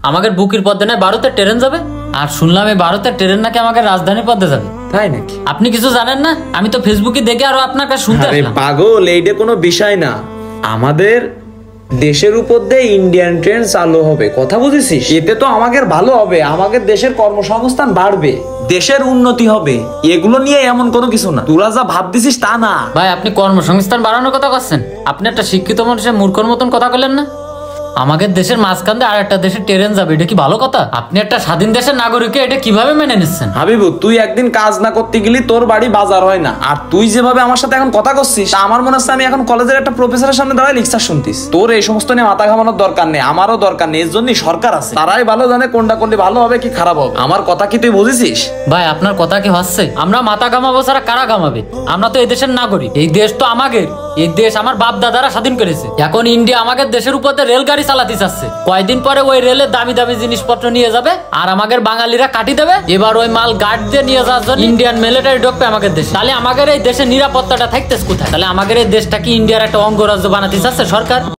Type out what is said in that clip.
আমাদের বুকির পথে না ভারতের ট্রেন যাবে। আর শুনলাম এই ভারতের ট্রেন নাকি আমাদের রাজধানীর পথে যাবে। তাই নাকি? আপনি কিছু জানেন না? আমি তো ফেসবুকে দেখে আরো আপনার কাছে শুনতে আরে আসলাম। পাগল, এইটা কোনো বিষয় না। আমাদের দেশের উপর দিয়ে ইন্ডিয়ান ট্রেন চালু হবে, কথা বুঝেছিস? এতে তো আমাদের ভালো হবে, আমাদের দেশের কর্মসংস্থান বাড়বে, দেশের উন্নতি হবে। এগুলো নিয়ে এমন কোনো কিছু না, তোরা যা ভাবতেছিস তা না। ভাই আপনি কর্মসংস্থান বাড়ানোর কথা করছেন, আপনি একটা শিক্ষিত মানুষের মূর্খর মতন কথা বললেন না। আমাদের দেশের মাঝখান দিয়ে আর একটা দেশের ট্রেন যাবে, এটা কি ভালো কথা? আপনি একটা স্বাধীন দেশের নাগরিককে এটা কিভাবে মেনে নিচ্ছেন? হাবিবু, তুই একদিন কাজ না করতে গেলি তোর বাড়ি বাজার হয় না। আর তুই যেভাবে আমার সাথে এখন কথা করছিস, তা আমার মনে হচ্ছে আমি এখন কলেজের একটা প্রফেসরের সামনে দাঁড়ায় লেকচার শুনতিস। তোর এই সমস্ত নিয়ে মাথা ঘামানোর দরকার নেই, আমারও দরকার নেই। এর জন্যই সরকার আছে, তারাই ভালো জানে কোনটা করলে ভালো হবে কি খারাপ হবে। আমার কথা কি তুই বুঝেছিস? ভাই আপনার কথা কি হচ্ছে? আমরা মাথা ঘামাবো ছাড়া কারা ঘামাবে? আমরা তো এই দেশের নাগরিক, এই দেশ তো আমাদের। এই দেশ আমার বাপ দাদারা স্বাধীন করেছে। এখন ইন্ডিয়া আমাদের দেশের উপর রেলগাড়ি চালাতে চাচ্ছে। কয়দিন পরে ওই রেলে দামি দামি জিনিসপত্র নিয়ে যাবে আর আমাদের বাঙালিরা কাটি দেবে। এবার ওই মাল গার্ড দিয়ে নিয়ে যাওয়ার জন্য ইন্ডিয়ান মিলিটারি ঢুকবে আমাদের দেশে। তাহলে আমাদের এই দেশের নিরাপত্তাটা থাকতেছে কোথায়? তাহলে আমাদের এই দেশটা কি ইন্ডিয়ার একটা অঙ্গরাজ্য বানাতে চাচ্ছে সরকার?